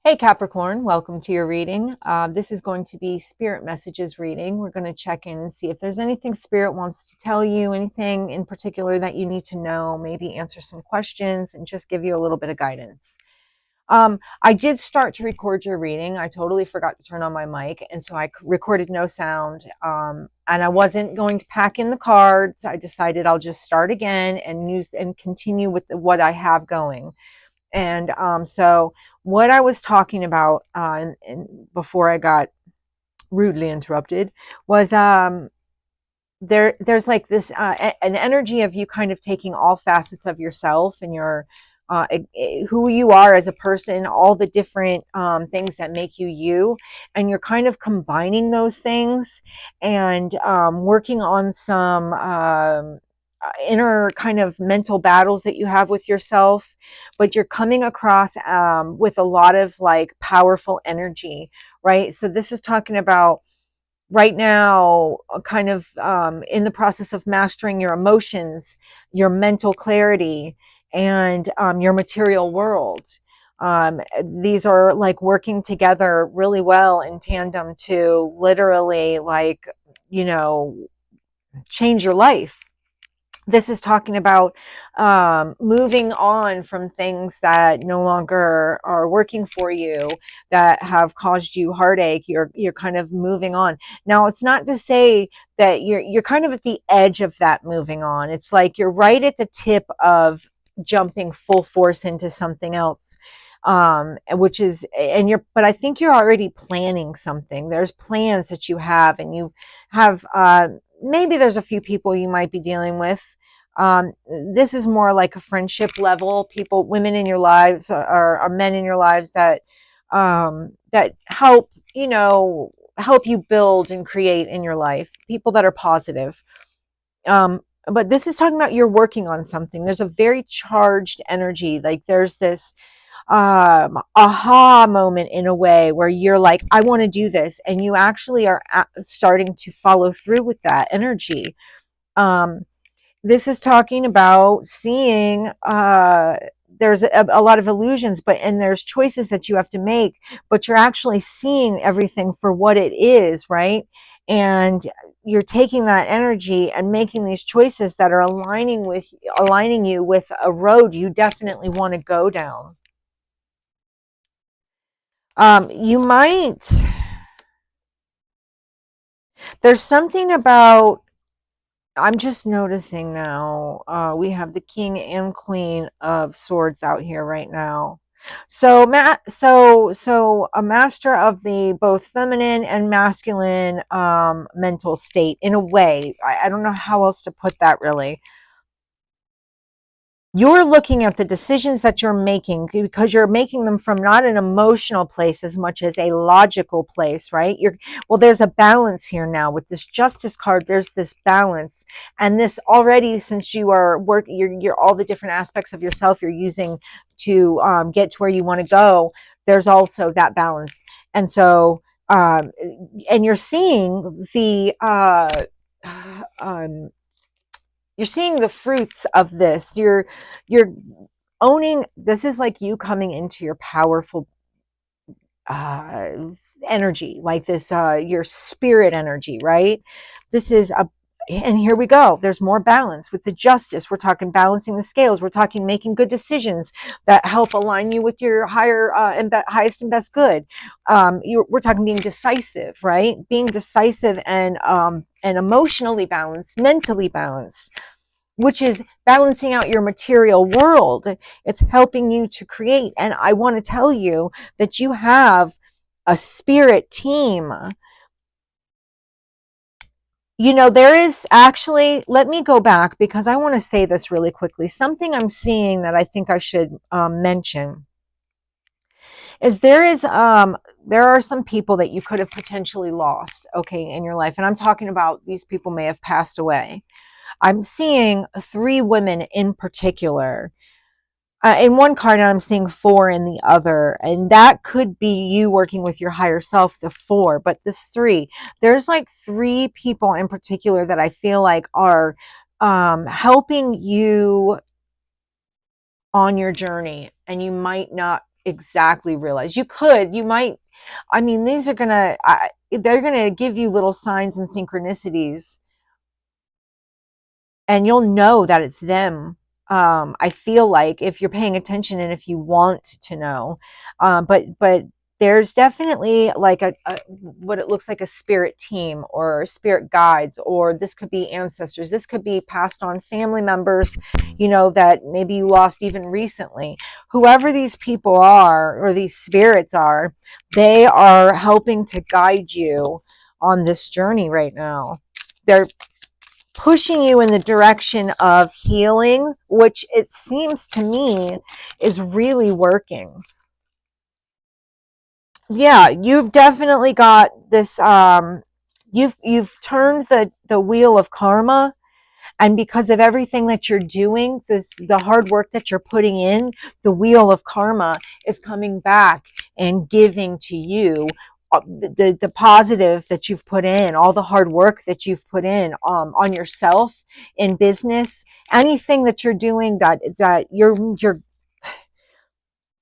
Hey Capricorn, welcome to your reading. This is going to be Spirit Messages reading. We're going to check in and see if there's anything Spirit wants to tell you, anything in particular that you need to know, maybe answer some questions and just give you a little bit of guidance. I did start to record your reading. I totally forgot to turn on my mic, and so I recorded no sound. And I wasn't going to pack in the cards. I decided I'll just start again and use and continue with what I have going. And so what I was talking about and before I got rudely interrupted was there's like this an energy of you kind of taking all facets of yourself and your who you are as a person, all the different things that make you you, and you're kind of combining those things and working on some inner kind of mental battles that you have with yourself, but you're coming across with a lot of like powerful energy, right? So this is talking about right now kind of in the process of mastering your emotions, your mental clarity, and your material world. These are like working together really well in tandem to literally like, you know, change your life. This is talking about moving on from things that no longer are working for you, that have caused you heartache. You're kind of moving on. Now, it's not to say that you're kind of at the edge of that moving on. It's like you're right at the tip of jumping full force into something else. Which is, but I think you're already planning something. There's plans that you have, and you have, maybe there's a few people you might be dealing with. This is more like a friendship level. People, women in your lives, or men in your lives that that help, help you build and create in your life. People that are positive. But this is talking about you're working on something. There's a very charged energy. Like there's this aha moment in a way where you're like, I want to do this, and you actually are starting to follow through with that energy. This is talking about seeing there's a lot of illusions, and there's choices that you have to make, but you're actually seeing everything for what it is, right? And you're taking that energy and making these choices that are aligning you with a road you definitely want to go down. You might, there's something about, I'm just noticing now, we have the King and Queen of Swords out here right now. So, so a master of the both feminine and masculine mental state in a way. I don't know how else to put that really. You're looking at the decisions that you're making because you're making them from not an emotional place as much as a logical place, right? Well, there's a balance here now with this Justice card. There's this balance, and this already, since you are you're all the different aspects of yourself you're using to get to where you want to go. There's also that balance, and so and you're seeing the you're seeing the fruits of this. You're owning, this is like you coming into your powerful uh energy, like this your spirit energy, right? This is a And here we go, there's more balance with the Justice. We're talking balancing the scales. We're talking making good decisions that help align you with your higher highest and best good. We're talking being decisive, right? Being decisive and emotionally balanced, mentally balanced, which is balancing out your material world. It's helping you to create. And I want to tell you that you have a spirit team. There is actually, let me go back because I want to say this really quickly. Something I'm seeing that I think I should mention is there are some people that you could have potentially lost, okay, in your life. And I'm talking about these people may have passed away. I'm seeing 3 women in particular. In one card, and I'm seeing 4 in the other. And that could be you working with your higher self, the 4. But this 3, there's like 3 people in particular that I feel like are helping you on your journey. And you might not exactly realize. You might, I mean, these are gonna, they're gonna give you little signs and synchronicities, and you'll know that it's them. I feel like if you're paying attention and if you want to know, but there's definitely like a what it looks like a spirit team or spirit guides, or this could be ancestors. This could be passed on family members, you know, that maybe you lost even recently. Whoever these people are or these spirits are, they are helping to guide you on this journey right now. They're pushing you in the direction of healing, which it seems to me is really working. Yeah, you've definitely got this you've turned the wheel of karma, and because of everything that you're doing, the hard work that you're putting in, the wheel of karma is coming back and giving to you the positive that you've put in, all the hard work that you've put in on yourself, in business, anything that you're doing that you're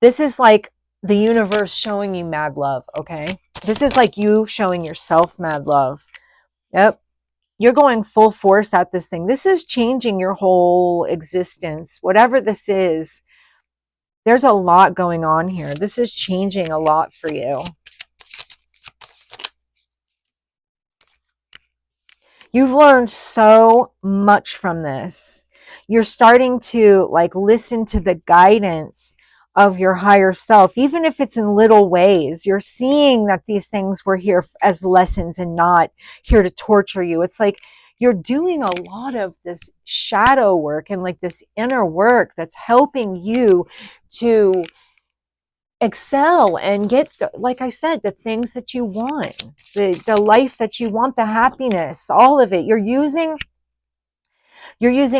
this is like the universe showing you mad love, okay? This is like you showing yourself mad love. Yep. You're going full force at this thing. This is changing your whole existence. Whatever this is, there's a lot going on here. This is changing a lot for you. You've learned so much from this. You're starting to like listen to the guidance of your higher self, even if it's in little ways. You're seeing that these things were here as lessons and not here to torture you. It's like you're doing a lot of this shadow work and like this inner work that's helping you to excel and get, like I said, the things that you want, the life that you want, the happiness, all of it. You're using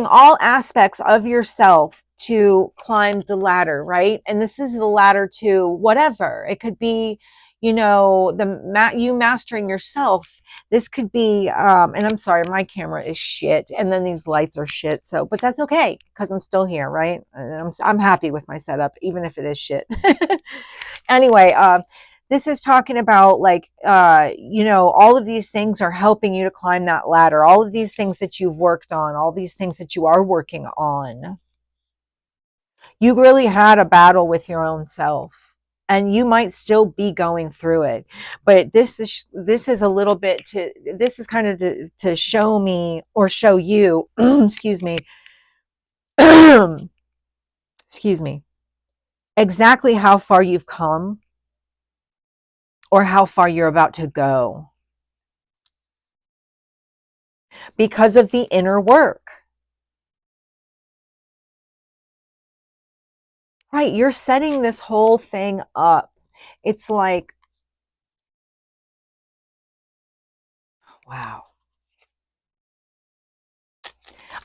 all aspects of yourself to climb the ladder, right? And this is the ladder to whatever. It could be, you know, you mastering yourself. This could be, and I'm sorry, my camera is shit, and then these lights are shit. So, but that's okay because I'm still here, right? And I'm happy with my setup, even if it is shit. Anyway, this is talking about like you know, all of these things are helping you to climb that ladder. All of these things that you've worked on, all these things that you are working on. You really had a battle with your own self, and you might still be going through it, but this is a little bit to, this is kind of to show me or show you excuse me excuse me, exactly how far you've come or how far you're about to go because of the inner work. Right, you're setting this whole thing up. It's like, wow.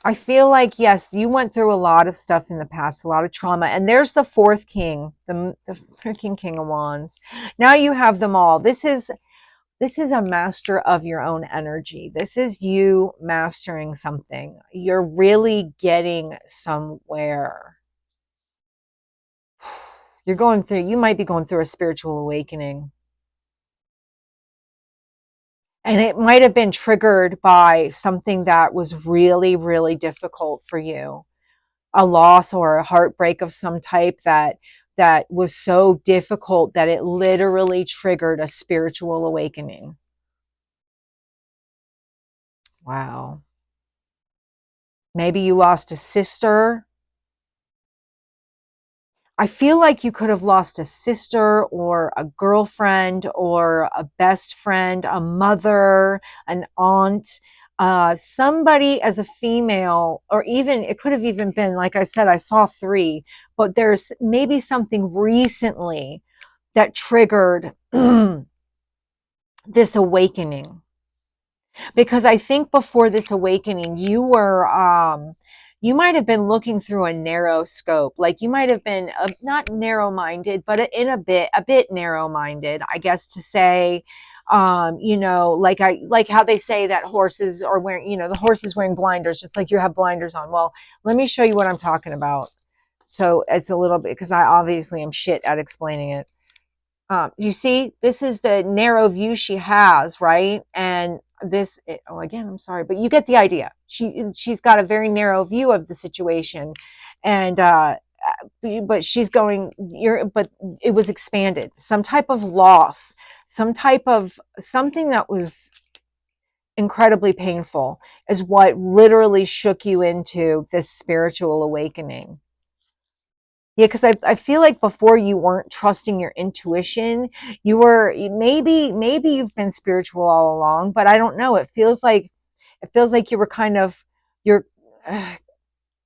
I feel like, yes, you went through a lot of stuff in the past, a lot of trauma. And there's the fourth king, the freaking King of Wands. Now you have them all. This is a master of your own energy. This is you mastering something. You're really getting somewhere. You might be going through a spiritual awakening. And it might have been triggered by something that was really, really difficult for you. A loss or a heartbreak of some type that was so difficult that it literally triggered a spiritual awakening. Wow. Maybe you lost a sister. I feel like you could have lost a sister or a girlfriend or a best friend, a mother, an aunt, somebody as a female, or even, it could have even been, like I said, I saw 3, but there's maybe something recently that triggered this awakening. Because I think before this awakening, you might have been looking through a narrow scope. Like you might have been not narrow-minded, but a bit narrow-minded, I guess to say. You know, like how they say that horses are wearing, you know, the horse is wearing blinders. It's like you have blinders on. Well, let me show you what I'm talking about. So it's a little bit, because I obviously am shit at explaining it. You see, this is the narrow view she has, right? And this, oh, again, I'm sorry, but you get the idea. She's got a very narrow view of the situation, and but she's going. But it was expanded. Some type of loss, some type of something that was incredibly painful, is what literally shook you into this spiritual awakening. Yeah, because I feel like before you weren't trusting your intuition. You were, maybe you've been spiritual all along, but I don't know. It feels like you were kind of, you're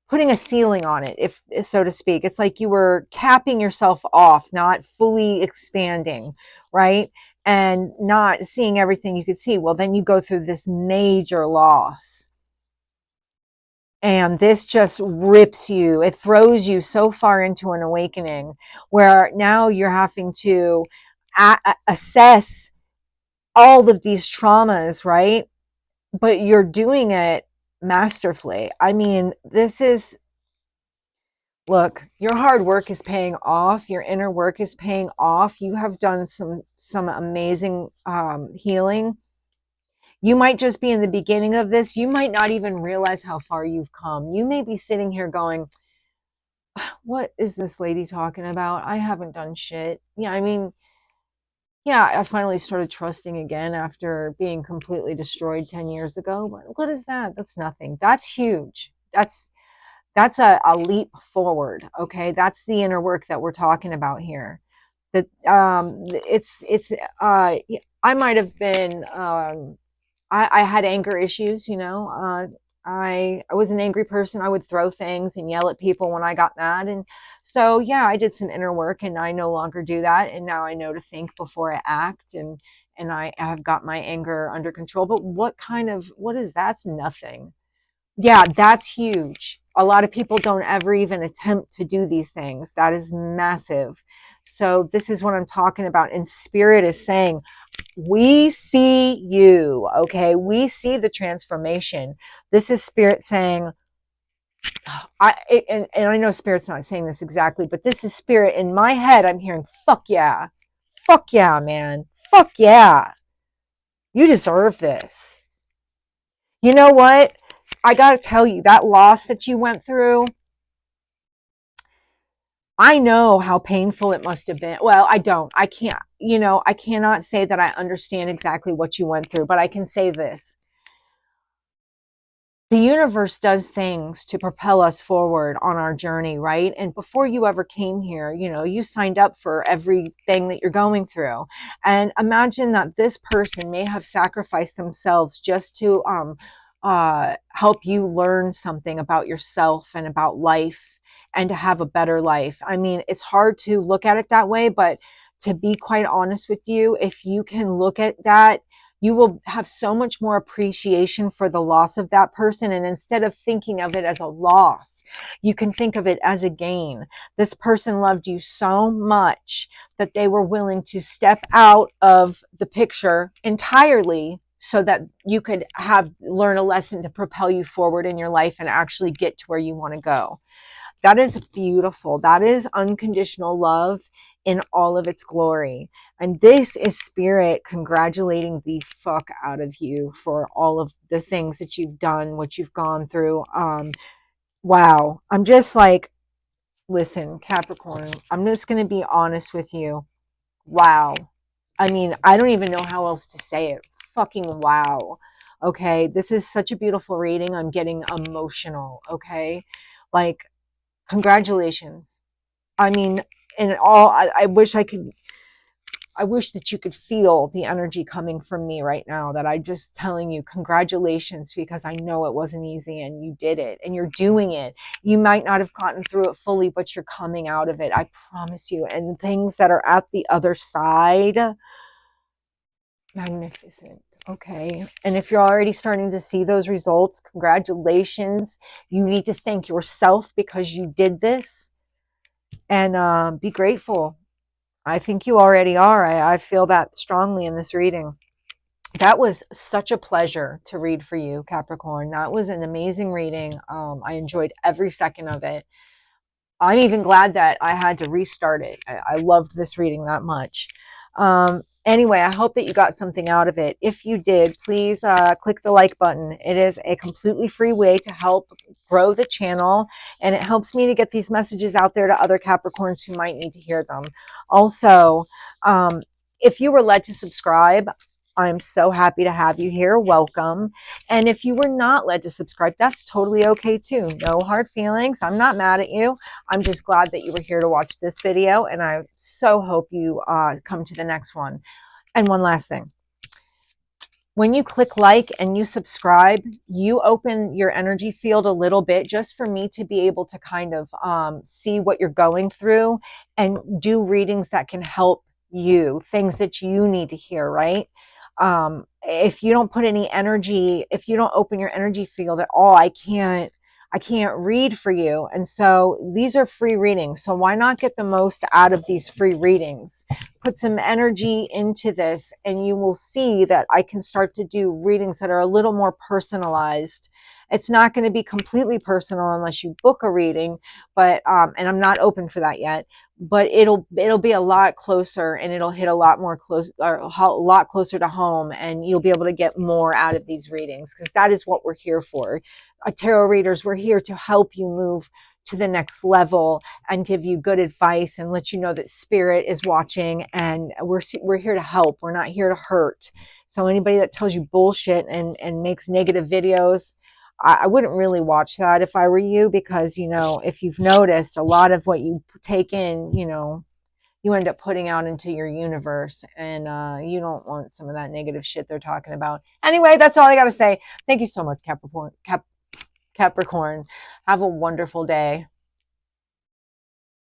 putting a ceiling on it, if so to speak. It's like you were capping yourself off, not fully expanding, right? And not seeing everything you could see. Well, then you go through this major loss. And this just rips you, it throws you so far into an awakening where now you're having to assess all of these traumas, right? But you're doing it masterfully. I mean, look, your hard work is paying off. Your inner work is paying off. You have done some amazing healing. You might just be in the beginning of this. You might not even realize how far you've come. You may be sitting here going, what is this lady talking about? I haven't done shit. Yeah, I mean, yeah, I finally started trusting again after being completely destroyed 10 years ago. But what is that? That's nothing. That's huge. That's a leap forward. Okay. That's the inner work that we're talking about here. That it's I might have been I had anger issues, I was an angry person. I would throw things and yell at people when I got mad. And so, yeah, I did some inner work and I no longer do that. And now I know to think before I act, and I have got my anger under control. But what is that's nothing. Yeah, that's huge. A lot of people don't ever even attempt to do these things. That is massive. So this is what I'm talking about. And spirit is saying, we see you. Okay, we see the transformation. This is spirit saying, and I know spirit's not saying this exactly, but this is spirit in my head. I'm hearing, fuck yeah, man, fuck yeah, you deserve this. You know what, I gotta tell you, that loss that you went through, I know how painful it must have been. Well, I can't, I cannot say that I understand exactly what you went through, but I can say this: the universe does things to propel us forward on our journey, right? And before you ever came here, you signed up for everything that you're going through. And imagine that this person may have sacrificed themselves just to help you learn something about yourself and about life, and to have a better life. I mean, it's hard to look at it that way, but to be quite honest with you, if you can look at that, you will have so much more appreciation for the loss of that person. And instead of thinking of it as a loss, you can think of it as a gain. This person loved you so much that they were willing to step out of the picture entirely so that you could learn a lesson to propel you forward in your life and actually get to where you want to go. That is beautiful. That is unconditional love in all of its glory. And this is spirit congratulating the fuck out of you for all of the things that you've done, what you've gone through. Wow. I'm just like, listen, Capricorn, I'm just going to be honest with you. Wow. I mean, I don't even know how else to say it. Fucking wow. Okay. This is such a beautiful reading. I'm getting emotional. Okay. Like, congratulations. I mean, in all, I wish that you could feel the energy coming from me right now, that I'm just telling you congratulations, because I know it wasn't easy and you did it and you're doing it. You might not have gotten through it fully, but you're coming out of it. I promise you. And things that are at the other side, magnificent. Okay. And if you're already starting to see those results, congratulations. You need to thank yourself because you did this, and be grateful. I think you already are. I feel that strongly in this reading. That was such a pleasure to read for you, Capricorn. That was an amazing reading. I enjoyed every second of it. I'm even glad that I had to restart it. I loved this reading that much. Anyway, I hope that you got something out of it. If you did, please click the like button. It is a completely free way to help grow the channel, and it helps me to get these messages out there to other Capricorns who might need to hear them. Also, if you were led to subscribe, I'm so happy to have you here. Welcome. And if you were not led to subscribe, that's totally okay too. No hard feelings. I'm not mad at you. I'm just glad that you were here to watch this video, and I so hope you come to the next one. And one last thing. When you click like and you subscribe, you open your energy field a little bit just for me to be able to kind of see what you're going through and do readings that can help you, things that you need to hear, right? If you don't put any energy, if you don't open your energy field at all, I can't read for you. And so these are free readings. So why not get the most out of these free readings? Put some energy into this, and you will see that I can start to do readings that are a little more personalized. It's not going to be completely personal unless you book a reading, but and I'm not open for that yet, but it'll be a lot closer, and it'll hit a lot more close, or a lot closer to home, and you'll be able to get more out of these readings, because that is what we're here for. Tarot readers, we're here to help you move to the next level and give you good advice and let you know that spirit is watching, and we're here to help. We're not here to hurt. So anybody that tells you bullshit and makes negative videos, I wouldn't really watch that if I were you, because, you know, if you've noticed, a lot of what you take in, you know, you end up putting out into your universe, and you don't want some of that negative shit they're talking about. Anyway, that's all I got to say. Thank you so much, Capricorn. Have a wonderful day.